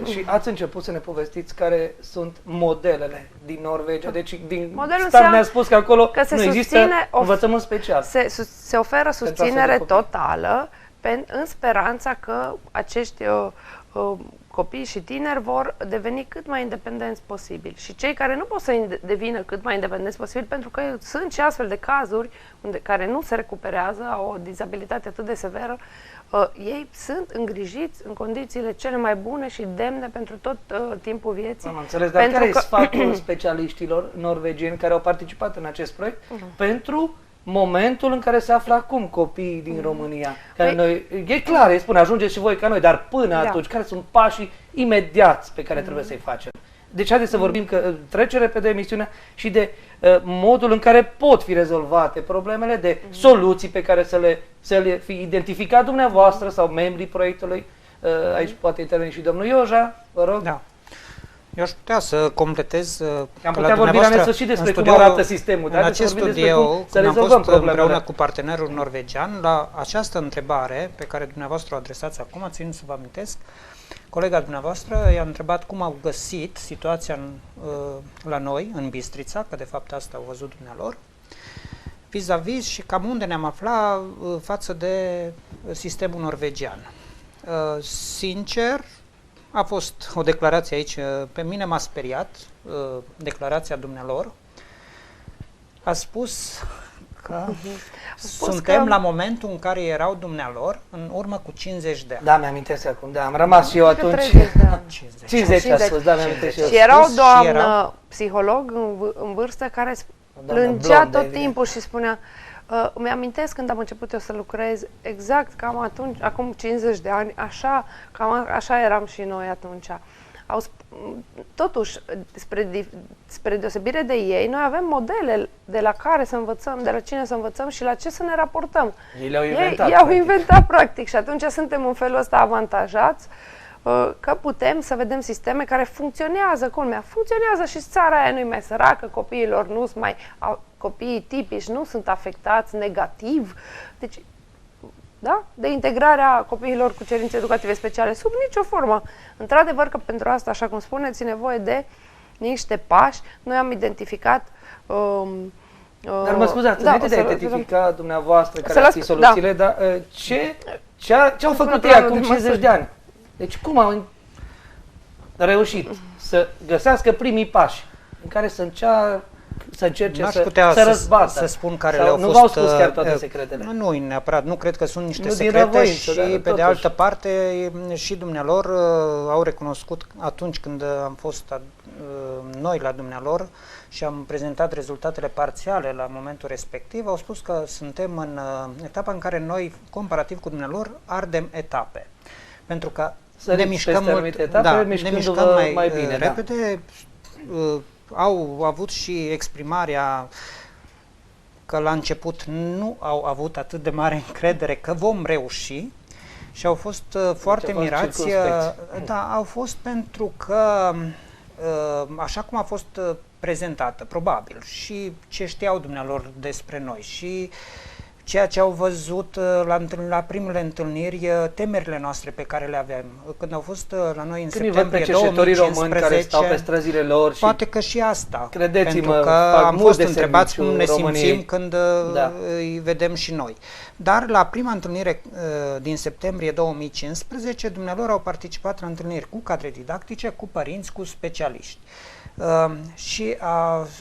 și ați început să ne povestiți care sunt modelele din Norvegia. Deci din Modelul start ne-a înseamnă spus că acolo că se nu există susține învățământ special. Se oferă astfel de susținere copii. totală în speranța că acești copii și tineri vor deveni cât mai independenți posibil. Și cei care nu pot să devină cât mai independenți posibil, pentru că sunt și astfel de cazuri care nu se recuperează, au o dizabilitate atât de severă, ei sunt îngrijiți în condițiile cele mai bune și demne pentru tot timpul vieții. Am înțeles, dar Pentru care că- e sfatul specialiștilor norvegieni care au participat în acest proiect pentru momentul în care se află acum copiii din România? Care noi, e clar, îi spune, ajungeți și voi ca noi, dar până atunci, care sunt pașii imediați pe care trebuie să-i facem? Deci haideți să vorbim, că trece repede emisiunea, și de modul în care pot fi rezolvate problemele, de soluții pe care să le fi identificat dumneavoastră sau membrii proiectului. Aici poate interveni și domnul Ioja, vă rog. Da. Eu aș putea să completez Am putea vorbi la nesfârșit despre cum arată sistemul, dar în haideți acest să vorbim despre studiu, cum să când am rezolvăm fost împreună problemele. cu partenerul norvegian, la această întrebare pe care dumneavoastră o adresați acum, țin să vă amintesc, colega dumneavoastră i-a întrebat cum au găsit situația la noi, în Bistrița, că de fapt asta au văzut dumnealor, vis-a-vis și cam unde ne-am aflat față de sistemul norvegian. Sincer, a fost o declarație aici, pe mine m-a speriat, declarația dumnealor. A spus că suntem la momentul în care erau dumnealor în urmă cu 50 de ani. Da, mi-amintesc acum, da, am rămas și eu atunci. 30 de ani. 50 a spus, da, mi-amintesc și eu. Și era o și doamnă era- psiholog în vârstă care doamnă plângea blondă, tot evident. timpul și spunea mi-amintesc când am început eu să lucrez, exact cam atunci, acum 50 de ani, așa eram și noi atunci. Totuși, spre deosebire de ei, noi avem modele de la care să învățăm, de la cine să învățăm și la ce să ne raportăm. Ei le-au inventat. Ei au practic. inventat practic și atunci suntem în felul ăsta avantajați că putem să vedem sisteme care funcționează, culmea, funcționează și țara aia nu-i mai săracă, copiilor nu sunt mai, copiii tipici nu sunt afectați negativ, deci, da? De integrarea copiilor cu cerințe educative speciale sub nicio formă. Într-adevăr că pentru asta, așa cum spuneți, e nevoie de niște pași. Noi am identificat Dar mă scuzați, înainte de a identifica dumneavoastră care ar fi las- soluțiile, dar ce au făcut ei planul acum de 50 de ani? Deci cum au reușit să găsească primii pași în care să încerce N-aș să putea răzbată? să spun care Sau le-au nu fost... v-au spus chiar toate secretele? Nu neapărat, nu cred că sunt niște Nu din secrete răvoință, și dar pe totuși. de altă parte și dumnealor au recunoscut atunci când am fost noi la dumnealor și am prezentat rezultatele parțiale la momentul respectiv, au spus că suntem în etapa în care noi, comparativ cu dumnealor, ardem etape. Pentru că Săriți ne mișcăm peste mult, anumite etape, mișcându-vă mai bine, da. repede. Au avut și exprimarea că la început nu au avut atât de mare încredere că vom reuși și au fost foarte fost mirați. circumspecți. Da, au fost pentru că așa cum a fost prezentată, probabil, și ce știau dumnealor despre noi și ceea ce au văzut la primele întâlniri, temerile noastre pe care le aveam. Când au fost la noi în Când îi văd pe septembrie cercetorii români care 2015, stau pe străzile lor și poate că și asta. credeți-mă, pentru că fac am mult fost de întrebați cum ne serviciu simțim României. când Da. îi vedem și noi. Dar la prima întâlnire din septembrie 2015, dumnealor au participat la întâlniri cu cadre didactice, cu părinți, cu specialiști. Și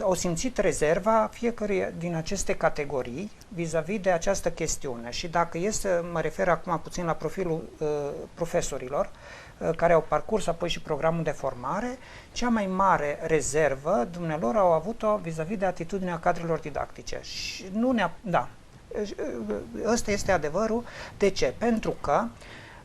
au simțit rezerva fiecare din aceste categorii vis-a-vis de această chestiune. Și dacă este, mă refer acum puțin la profilul profesorilor, care au parcurs apoi și programul de formare, cea mai mare rezervă dumnealor au avut-o vis-a-vis de atitudinea cadrelor didactice. Și ăsta este adevărul. De ce? Pentru că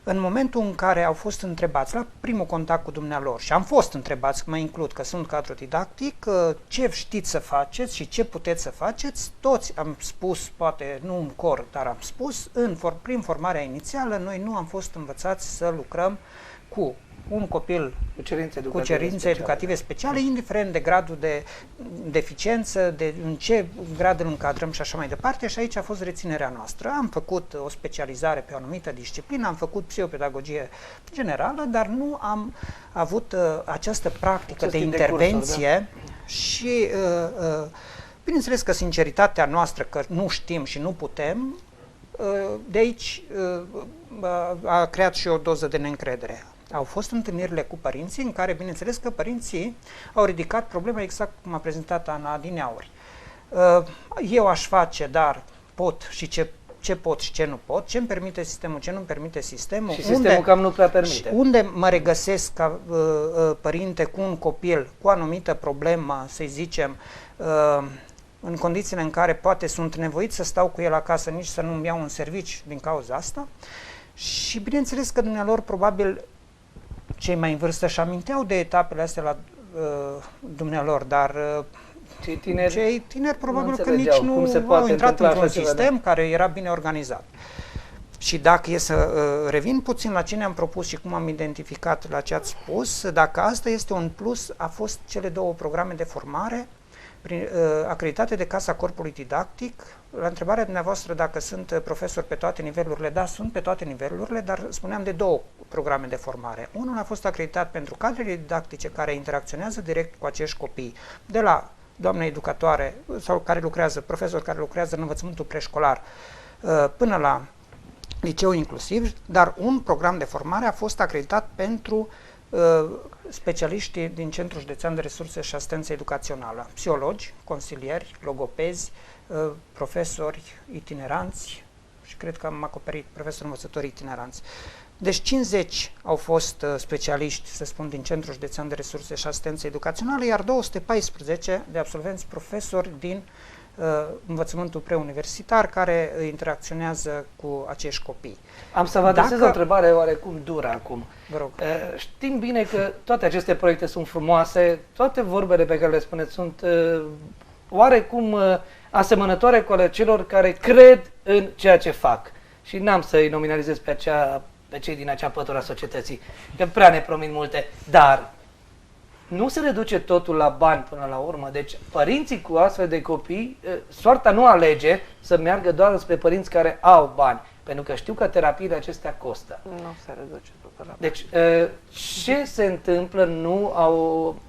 în momentul în care au fost întrebați la primul contact cu dumnealor și am fost întrebați, mă includ că sunt cadru didactic, ce știți să faceți și ce puteți să faceți, toți am spus, poate nu în cor, dar am spus, prin formarea inițială noi nu am fost învățați să lucrăm cu un copil cu cerințe educative speciale, indiferent de gradul de deficiență, de în ce grad îl încadrăm și așa mai departe, și aici a fost reținerea noastră. Am făcut o specializare pe o anumită disciplină, am făcut psihopedagogie generală, dar nu am avut această practică de intervenție și bineînțeles că sinceritatea noastră că nu știm și nu putem, de aici a creat și o doză de neîncredere. Au fost întâlnirile cu părinții în care, bineînțeles că părinții au ridicat problema exact cum a prezentat Ana adineauri. Eu aș face, dar pot și ce pot și ce nu pot, ce îmi permite sistemul, ce nu îmi permite sistemul. Și sistemul cam nu prea permite. Unde mă regăsesc ca părinte cu un copil cu o anumită problemă, să zicem, în condițiile în care poate sunt nevoit să stau cu el acasă, nici să nu-mi iau un serviciu din cauza asta. Și bineînțeles că dumnealor probabil cei mai în vârstă și aminteau de etapele astea la dumnealor, dar cei tineri probabil că nici nu au intrat într-un sistem care era bine organizat. Și dacă e să revin puțin la ce ne-am propus și cum am identificat la ce ați spus, dacă asta este un plus, a fost cele două programe de formare acreditate de Casa Corpului Didactic. La întrebarea dumneavoastră dacă sunt profesori pe toate nivelurile, da, sunt pe toate nivelurile, dar spuneam de două programe de formare. Unul a fost acreditat pentru cadrele didactice care interacționează direct cu acești copii, de la doamne educatoare sau care lucrează, profesori care lucrează în învățământul preșcolar până la liceu inclusiv, dar un program de formare a fost acreditat pentru specialiștii din Centrul Județean de Resurse și Asistență Educațională, psihologi, consilieri, logopezi, profesori itineranți și cred că am acoperit profesori învățători itineranți. Deci 50 au fost specialiști, să spun, din Centrul Județean de Resurse și Asistență Educațională, iar 214 de absolvenți profesori din învățământul preuniversitar care interacționează cu acești copii. Am să vă adresez o întrebare oarecum dură acum. Vă rog. Știm bine că toate aceste proiecte sunt frumoase, toate vorbele pe care le spuneți sunt oarecum asemănătoare cu ale celor care cred în ceea ce fac. Și n-am să-i nominalizez pe cei din acea pătură a societății, că prea ne promit multe, dar nu se reduce totul la bani până la urmă. Deci părinții cu astfel de copii, soarta nu alege să meargă doar spre părinți care au bani, pentru că știu că terapiile acestea costă. Nu se reduce totul la bani. Deci ce se întâmplă?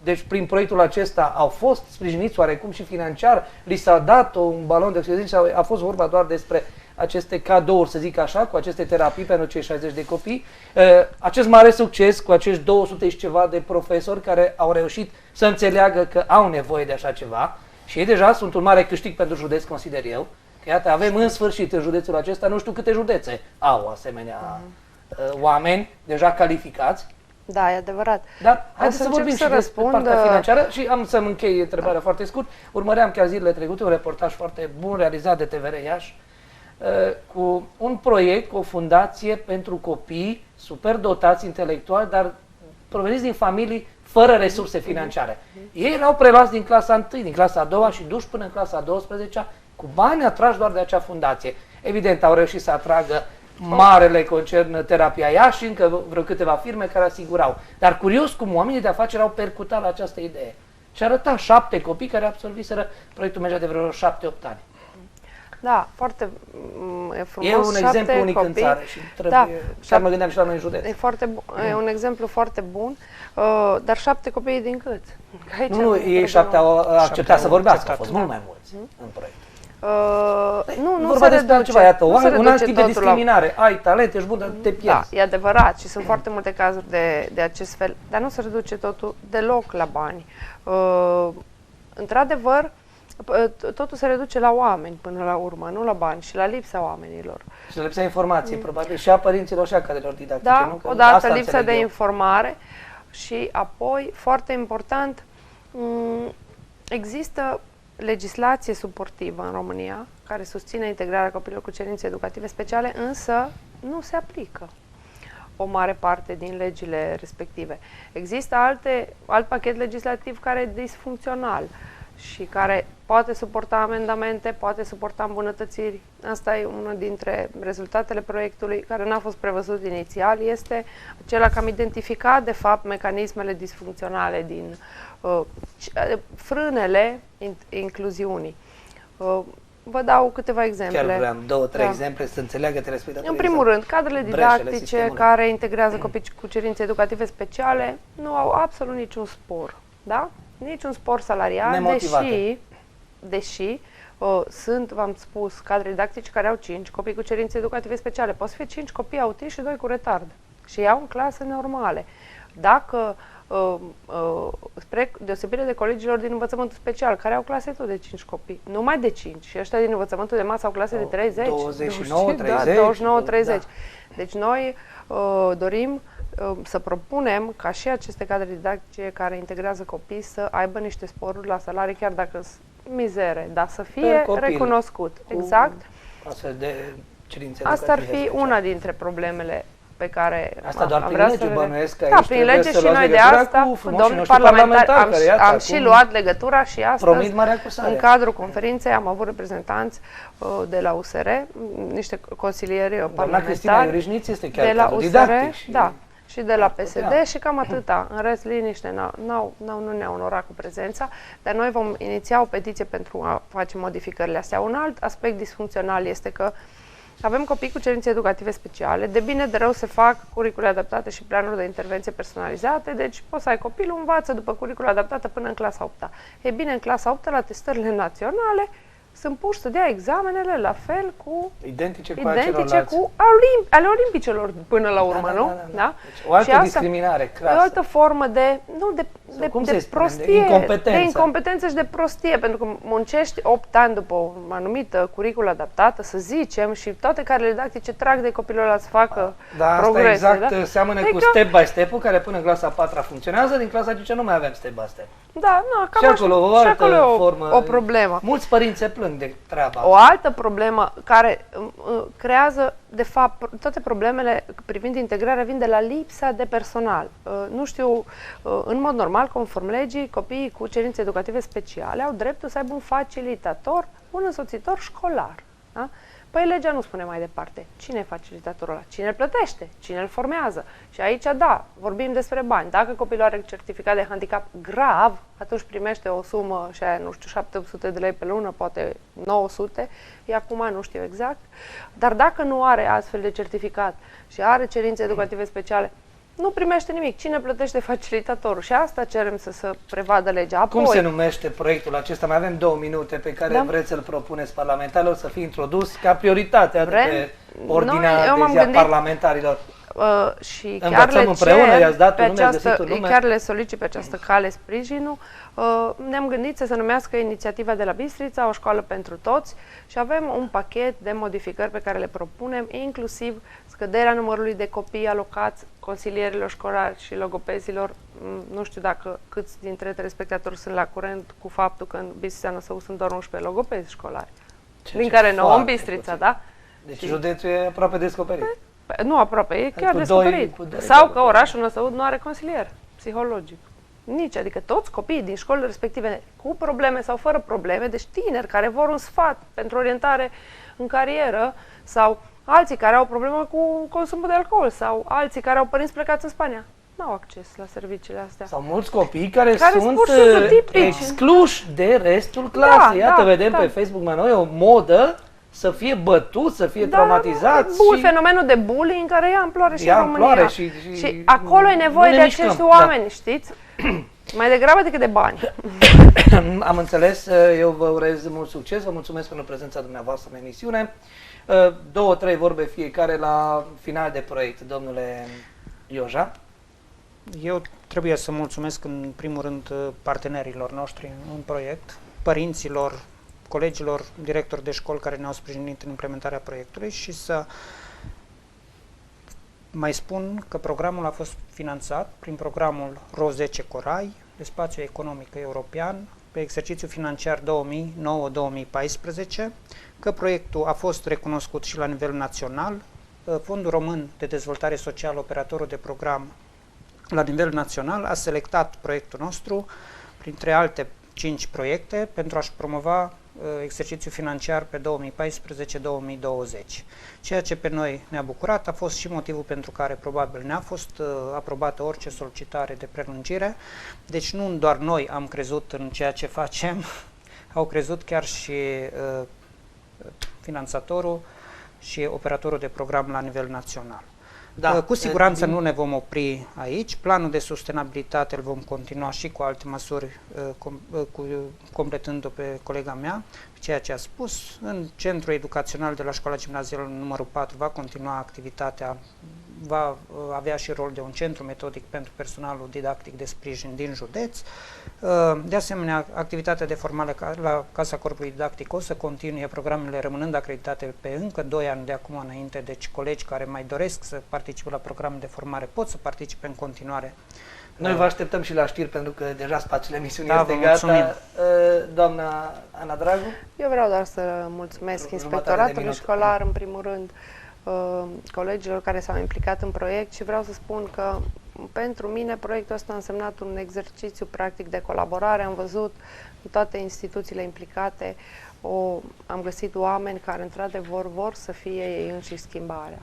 Deci prin proiectul acesta au fost sprijiniți oarecum și financiar? Li s-a dat un balon de oxigen sau a fost vorba doar despre aceste cadouri, să zic așa, cu aceste terapii pentru cei 60 de copii, acest mare succes cu acești 200 și ceva de profesori care au reușit să înțeleagă că au nevoie de așa ceva și ei deja sunt un mare câștig pentru județ, consider eu, că iată, avem în sfârșit în județul acesta, nu știu câte județe au asemenea oameni deja calificați. Da, e adevărat. Dar haideți să vorbim și despre partea financiară și am să-mi închei întrebarea foarte scurt. Urmăream chiar zilele trecute un reportaj foarte bun realizat de TVR Iași cu un proiect, cu o fundație pentru copii superdotați intelectual, dar proveniți din familii fără resurse financiare. Ei erau preluați din clasa 1, din clasa a 2 și duși până în clasa a 12 cu bani atrași doar de acea fundație. Evident, au reușit să atragă marele concern Terapia Iași și încă vreo câteva firme care asigurau. Dar curios cum oamenii de afaceri au percutat la această idee. Și arăta 7 copii care absolviseră proiectul mergea de vreo 7-8 ani. Da, foarte frumos. E un exemplu unic copii. În țară și trebuie, chiar mă gândeam și la noi în județ. E un exemplu foarte bun, dar 7 copii din cât? Nu, ei 7 au acceptat să vorbească, au fost mult mai mulți în proiect. Nu se reduce. Altceva, iată, un alt tip de discriminare. Ai talent, ești bun, dar te pierzi. Da, e adevărat și sunt foarte multe cazuri de acest fel, dar nu se reduce totul deloc la bani. Într-adevăr, totul se reduce la oameni până la urmă, nu la bani și la lipsa oamenilor. Și la lipsa informației, probabil, și a părinților și a cadrelor didactice. Da, nu? odată lipsa de informare și apoi, foarte important, există legislație suportivă în România care susține integrarea copiilor cu cerințe educative speciale, însă nu se aplică o mare parte din legile respective. Există alt pachet legislativ care e disfuncțional și care poate suporta amendamente, poate suporta îmbunătățiri. Asta e unul dintre rezultatele proiectului care n-a fost prevăzut inițial, este acela că am identificat de fapt mecanismele disfuncționale din frânele incluziunii. Vă dau câteva exemple. Chiar vreau 2-3 exemple să înțeleagă telespectatorii. În primul rând, cadrele didactice care integrează copii cu cerințe educative speciale nu au absolut niciun spor. Da? Niciun spor salarial, deși sunt, v-am spus, cadre didactice care au 5 copii cu cerințe educative speciale. Pot să fie 5 copii autiști și 2 cu retard. Și iau în clase normale. Dacă, spre deosebire de colegilor din învățământul special, care au clase tot de 5 copii, numai de 5, și ăștia din învățământul de masă au clase de 30, 29-30. Da. Deci noi dorim să propunem ca și aceste cadre didactice care integrează copii să aibă niște sporuri la salarii, chiar dacă sunt mizere, dar să fie recunoscut. Exact. Astfel de cerințe Asta ar fi una dintre problemele pe care asta doar prin lege bănuiesc. Da, prin lege și noi de asta, domnul parlamentar, am și luat legătura și astăzi, în cadrul conferinței, am avut reprezentanți de la USR, niște consilieri parlamentari de la USR, da, și de la PSD și cam atâta. În rest, liniște, nu ne-au onorat cu prezența, dar noi vom iniția o petiție pentru a face modificările astea. Un alt aspect disfuncțional este că avem copii cu cerințe educative speciale, de bine de rău se fac curicule adaptate și planuri de intervenție personalizate, deci poți să ai copilul, învață după curicul adaptată până în clasa 8-a. E bine, în clasa 8-a, la testările naționale, sunt puși să dea examenele la fel cu Identice cu ale olimpicelor până la urmă, nu? Da? Deci, o altă discriminare crasă. O altă formă de prostie, incompetență. De incompetență și de prostie, pentru că muncești 8 ani după o anumită curriculă adaptată, să zicem, și toate carele didactice trag de copilul ăla să facă progrese. Asta exact seamănă cu step by step-ul, care până în clasa 4 funcționează, din clasa 5 nu mai avem step by step. Da, cam și acolo o altă formă. O problemă. Mulți părinți se plâng de treaba. O altă problemă care creează, de fapt, toate problemele privind integrarea vin de la lipsa de personal. Nu știu, în mod normal, conform legii, copiii cu cerințe educative speciale au dreptul să aibă un facilitator, un însoțitor școlar. Da? Păi legea nu spune mai departe. Cine e facilitatorul ăla? Cine îl plătește? Cine îl formează? Și aici, da, vorbim despre bani. Dacă copilul are certificat de handicap grav, atunci primește o sumă, și aia, nu știu, 700 de lei pe lună, poate 900, e acum nu știu exact. Dar dacă nu are astfel de certificat și are cerințe educative speciale, nu primește nimic. Cine plătește facilitatorul? Și asta cerem să prevadă legea. Apoi, cum se numește proiectul acesta? Mai avem 2 minute pe care vreți să-l propuneți parlamentarilor să fie introdus ca prioritate pe ordinea de zi a parlamentarilor. Și chiar le solicit pe această cale sprijinul. Ne-am gândit să se numească inițiativa de la Bistrița, o școală pentru toți, și avem un pachet de modificări pe care le propunem, inclusiv scăderea numărului de copii alocați consilierilor școlari și logopezilor. Nu știu dacă câți dintre telespectatori sunt la curent cu faptul că în Bistrița Năsău sunt doar 11 logopezi școlari, din care 9 în Bistrița, da? Deci județul e aproape descoperit. Nu aproape, e chiar descoperit. Sau că orașul Năsăud nu are consilier psihologic. Nici, adică toți copiii din școlile respective cu probleme sau fără probleme, deci tineri care vor un sfat pentru orientare în carieră, sau alții care au problemă cu consumul de alcool, sau alții care au părinți plecați în Spania, nu au acces la serviciile astea. Sau mulți copii care sunt excluși de restul clasei. Iată, vedem pe Facebook mai noi o modă să fie bătuți, să fie traumatizați. Fenomenul de bullying care ia amploare și în România. Și acolo e nevoie de acești oameni, știți? Mai degrabă decât de bani. Am înțeles, eu vă urez mult succes, vă mulțumesc pentru prezența dumneavoastră în emisiune. 2-3 vorbe fiecare la final de proiect, domnule Ioja. Eu trebuie să mulțumesc în primul rând partenerilor noștri în proiect, părinților, colegilor, directori de școli care ne-au sprijinit în implementarea proiectului, și să mai spun că programul a fost finanțat prin programul RO10 Corai, de spațiu economic european, pe exercițiul financiar 2009-2014, că proiectul a fost recunoscut și la nivel național. Fondul Român de Dezvoltare Socială, operatorul de program la nivel național, a selectat proiectul nostru printre alte 5 proiecte pentru a-și promova exercițiul financiar pe 2014-2020. Ceea ce pe noi ne-a bucurat a fost și motivul pentru care probabil ne-a fost aprobată orice solicitare de prelungire. Deci nu doar noi am crezut în ceea ce facem, au crezut chiar și finanțatorul și operatorul de program la nivel național. Da, cu siguranță nu ne vom opri aici. Planul de sustenabilitate îl vom continua și cu alte măsuri, completând-o pe colega mea, ceea ce a spus. În centrul educațional de la Școala Gimnazială numărul 4 va continua activitatea, va avea și rol de un centru metodic pentru personalul didactic de sprijin din județ. De asemenea, activitatea de formare la Casa Corpului Didactic o să continue, programele rămânând acreditate pe încă 2 ani de acum înainte, deci colegi care mai doresc să participe la programe de formare pot să participe în continuare. Noi vă așteptăm și la știri, pentru că deja spațiul emisiunii este gata. Doamna Ana Dragu? Eu vreau doar să mulțumesc inspectoratului școlar, în primul rând, colegilor care s-au implicat în proiect, și vreau să spun că pentru mine proiectul ăsta a însemnat un exercițiu practic de colaborare. Am văzut în toate instituțiile implicate, am găsit oameni care într-adevăr vor să fie ei înșiși schimbarea.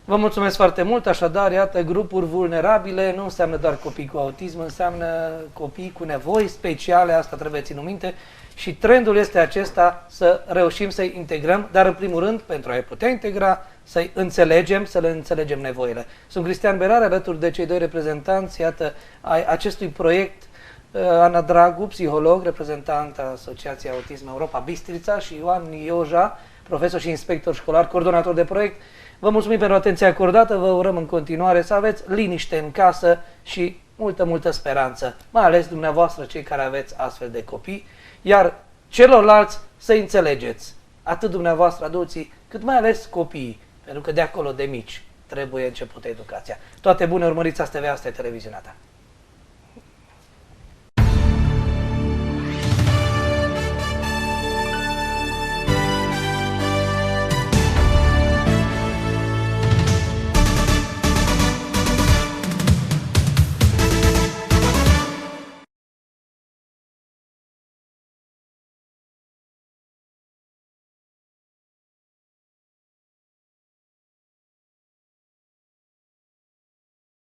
Vă mulțumesc foarte mult. Așadar, iată, grupuri vulnerabile nu înseamnă doar copii cu autism, înseamnă copii cu nevoi speciale, asta trebuie ținut minte, și trendul este acesta, să reușim să-i integrăm, dar în primul rând, pentru a-i putea integra, să-i înțelegem, să le înțelegem nevoile. Sunt Cristian Berare, alături de cei 2 reprezentanți, iată, ai acestui proiect Ana Dragu, psiholog, reprezentant a Asociației Autism Europa Bistrița și Ioan Ioja, profesor și inspector școlar, coordonator de proiect. Vă mulțumim pentru atenția acordată, vă urăm în continuare să aveți liniște în casă și multă speranță, mai ales dumneavoastră cei care aveți astfel de copii, iar celorlalți să înțelegeți, atât dumneavoastră adulții, cât mai ales copiii, pentru că de acolo de mici trebuie începută educația. Toate bune, urmăriți ASTV, asta e televiziunea ta.